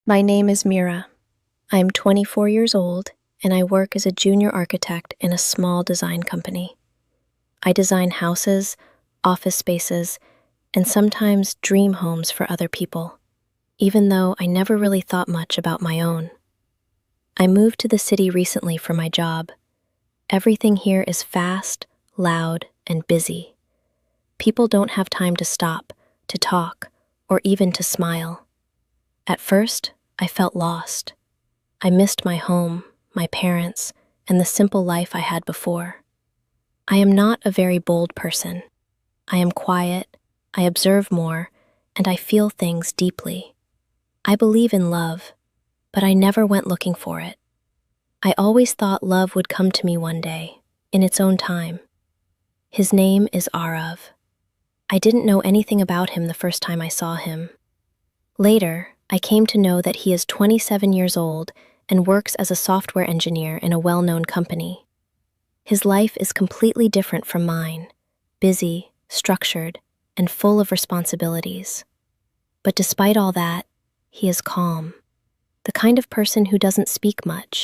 My name is Mira. I am 24 years old, and I work as a junior architect in a small design company. I design houses, office spaces, and sometimes dream homes for other people, even though I never really thought much about my own. I moved to the city recently for my job. Everything here is fast, loud, and busy. People don't have time to stop, to talk, or even to smile. At first, I felt lost. I missed my home, my parents, and the simple life I had before. I am not a very bold person. I am quiet, I observe more, and I feel things deeply. I believe in love, but I never went looking for it. I always thought love would come to me one day, in its own time. His name is Arav. I didn't know anything about him the first time I saw him. Later, I came to know that he is 27 years old and works as a software engineer in a well-known company. His life is completely different from mine, busy, structured, and full of responsibilities. But despite all that, he is calm, the kind of person who doesn't speak much.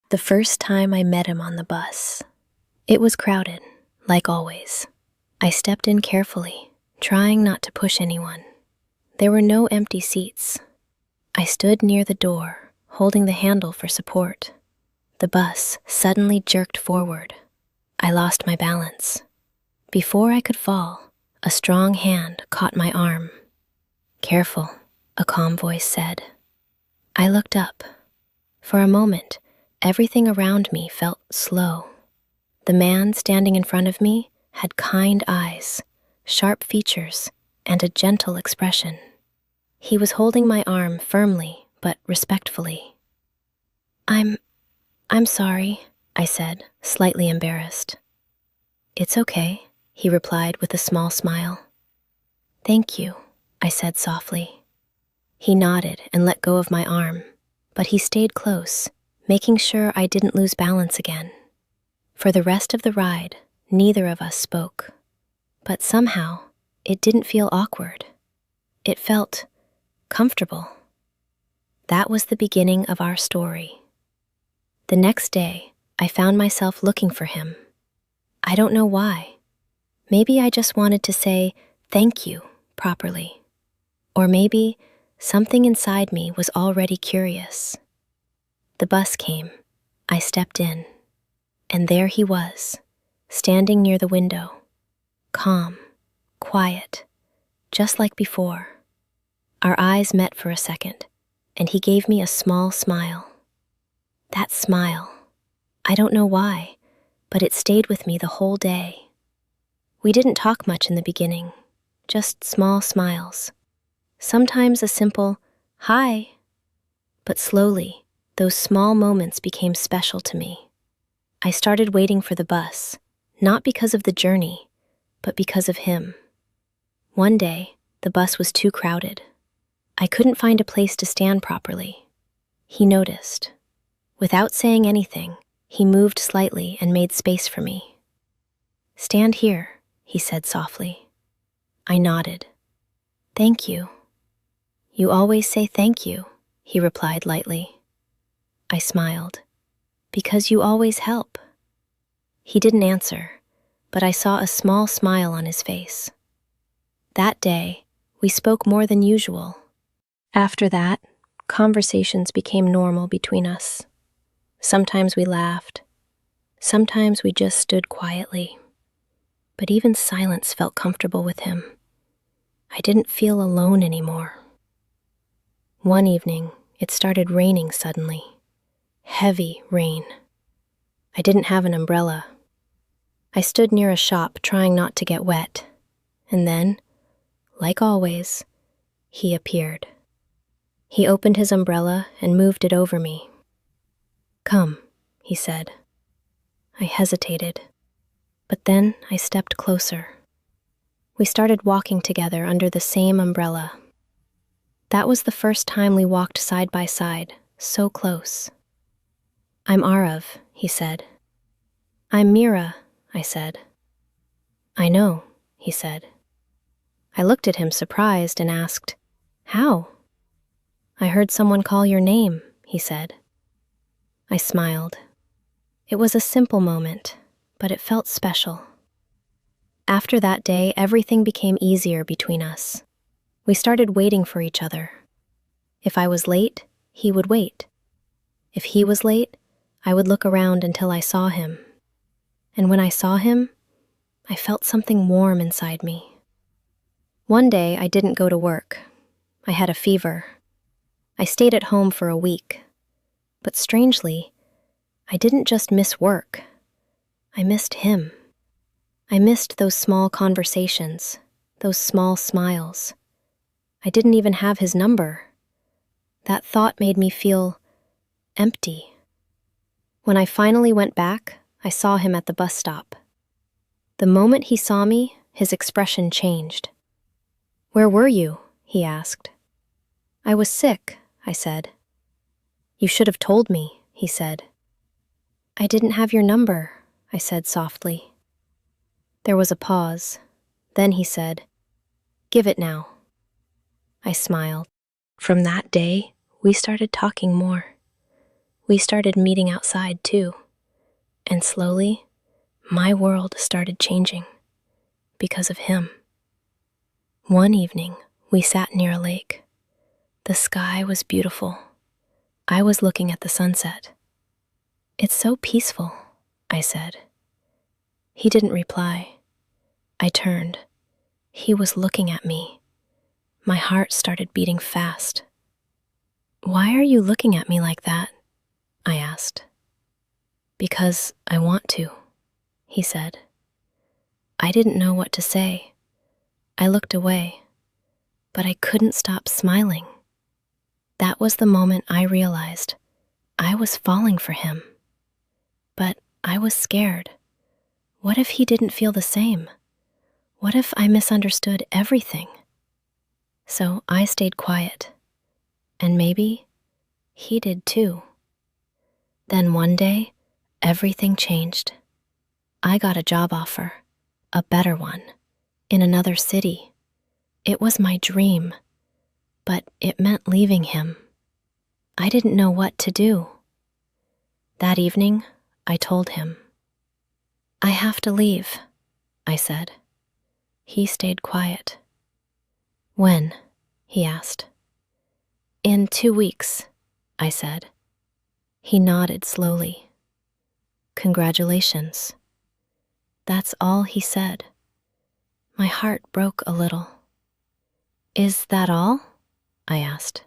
The first time I met him on the bus, it was crowded, like always. I stepped in carefully, trying not to push anyone. There were no empty seats. I stood near the door, holding the handle for support. The bus suddenly jerked forward. I lost my balance. Before I could fall, a strong hand caught my arm. "Careful," a calm voice said. I looked up. For a moment, everything around me felt slow. The man standing in front of me had kind eyes, sharp features, and a gentle expression. He was holding my arm firmly but respectfully. I'm sorry," I said, slightly embarrassed. "It's okay," he replied with a small smile. "Thank you," I said softly. He nodded and let go of my arm, but he stayed close, making sure I didn't lose balance again. For the rest of the ride, neither of us spoke. But somehow, it didn't feel awkward. It felt comfortable. That was the beginning of our story. The next day, I found myself looking for him. I don't know why. Maybe I just wanted to say thank you properly. Or maybe something inside me was already curious. The bus came. I stepped in. And there he was, standing near the window. Calm, quiet, just like before. Our eyes met for a second, and he gave me a small smile. That smile, I don't know why, but it stayed with me the whole day. We didn't talk much in the beginning, just small smiles. Sometimes a simple, "Hi." But slowly, those small moments became special to me. I started waiting for the bus, not because of the journey, but because of him. One day, the bus was too crowded. I couldn't find a place to stand properly. He noticed. Without saying anything, he moved slightly and made space for me. "Stand here," he said softly. I nodded. "Thank you." "You always say thank you," he replied lightly. I smiled. "Because you always help." He didn't answer, but I saw a small smile on his face. That day, we spoke more than usual. After that, conversations became normal between us. Sometimes we laughed. Sometimes we just stood quietly. But even silence felt comfortable with him. I didn't feel alone anymore. One evening, it started raining suddenly. Heavy rain. I didn't have an umbrella. I stood near a shop trying not to get wet. And then, like always, he appeared. He opened his umbrella and moved it over me. "Come," he said. I hesitated, but then I stepped closer. We started walking together under the same umbrella. That was the first time we walked side by side, so close. "I'm Arav," he said. "I'm Mira," I said. "I know," he said. I looked at him surprised and asked, "How?" I heard someone call your name, he said. I smiled. It was a simple moment, but it felt special. After that day, everything became easier between us. We started waiting for each other. If I was late, he would wait. If he was late, I would look around until I saw him. And when I saw him, I felt something warm inside me. One day, I didn't go to work. I had a fever. I stayed at home for a week. But strangely, I didn't just miss work. I missed him. I missed those small conversations, those small smiles. I didn't even have his number. That thought made me feel empty. When I finally went back, I saw him at the bus stop. The moment he saw me, his expression changed. "Where were you?" he asked. "I was sick," I said. "You should have told me," he said. "I didn't have your number," I said softly. There was a pause. Then he said, "Give it now." I smiled. From that day, we started talking more. We started meeting outside too. And slowly, my world started changing because of him. One evening, we sat near a lake. The sky was beautiful. I was looking at the sunset. "It's so peaceful," I said. He didn't reply. I turned. He was looking at me. My heart started beating fast. "Why are you looking at me like that?" I asked. "Because I want to," he said. I didn't know what to say. I looked away, but I couldn't stop smiling. That was the moment I realized I was falling for him. But I was scared. What if he didn't feel the same? What if I misunderstood everything? So I stayed quiet, and maybe he did too. Then one day, everything changed. I got a job offer, a better one, in another city. It was my dream, but it meant leaving him. I didn't know what to do. That evening, I told him. "I have to leave," I said. He stayed quiet. "When?" he asked. "In 2 weeks," I said. He nodded slowly. "Congratulations." That's all he said. My heart broke a little. "Is that all?" I asked.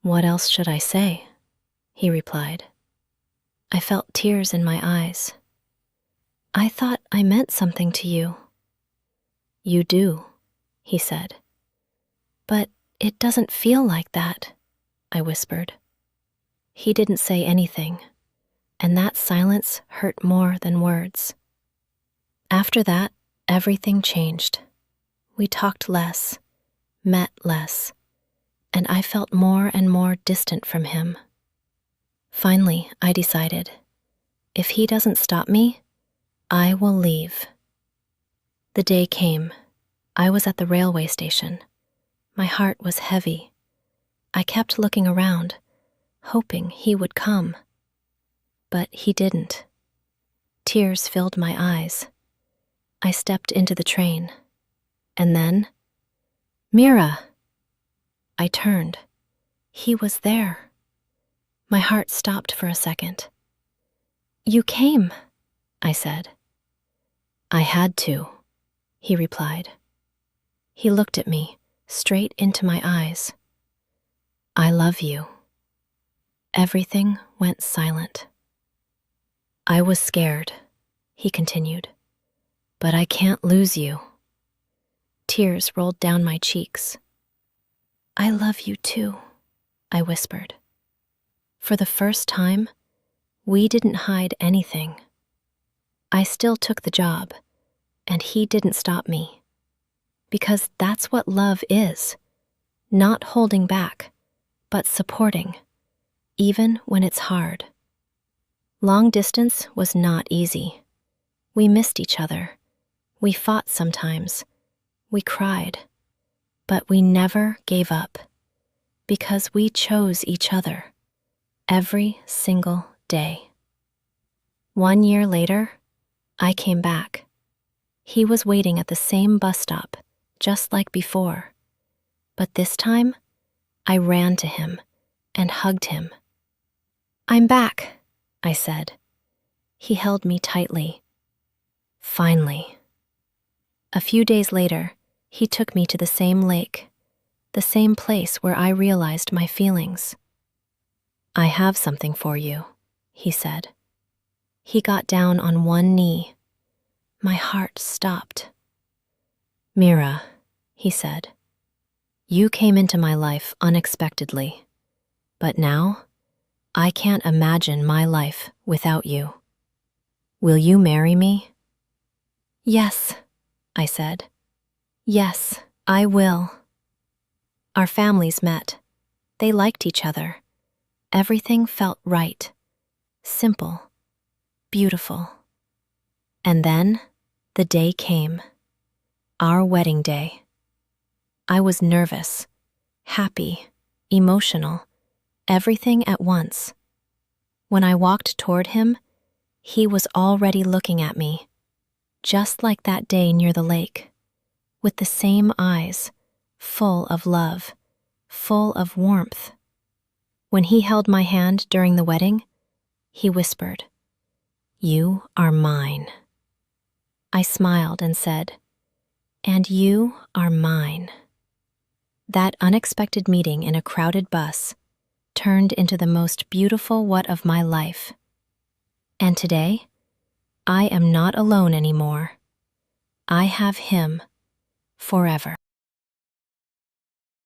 "What else should I say?" he replied. I felt tears in my eyes. "I thought I meant something to you." "You do," he said. "But it doesn't feel like that," I whispered. He didn't say anything, and that silence hurt more than words. After that, everything changed. We talked less, met less, and I felt more and more distant from him. Finally, I decided, if he doesn't stop me, I will leave. The day came. I was at the railway station. My heart was heavy. I kept looking around, hoping he would come. But he didn't. Tears filled my eyes. I stepped into the train. And then, "Mira!" I turned. He was there. My heart stopped for a second. "You came," I said. "I had to," he replied. He looked at me, straight into my eyes. "I love you." Everything went silent. "I was scared," he continued, "but I can't lose you." Tears rolled down my cheeks. "I love you too," I whispered. For the first time, we didn't hide anything. I still took the job, and he didn't stop me. Because that's what love is, not holding back, but supporting, even when it's hard. Long distance was not easy. We missed each other. We fought sometimes. We cried. But we never gave up. because we chose each other every single day. 1 year later, I came back. He was waiting at the same bus stop, just like before. But this time, I ran to him and hugged him. "I'm back," I said. He held me tightly. Finally. A few days later, he took me to the same lake, the same place where I realized my feelings. "I have something for you," he said. He got down on one knee. My heart stopped. "Mira," he said, "you came into my life unexpectedly, but now I can't imagine my life without you. Will you marry me?" "Yes," I said. "Yes, I will." Our families met. They liked each other. Everything felt right, simple, beautiful. And then the day came, our wedding day. I was nervous, happy, emotional, everything at once. When I walked toward him, he was already looking at me, just like that day near the lake, with the same eyes, full of love, full of warmth. When he held my hand during the wedding, he whispered, "You are mine." I smiled and said, "And you are mine." That unexpected meeting in a crowded bus turned into the most beautiful what of my life. And today, I am not alone anymore. I have him forever.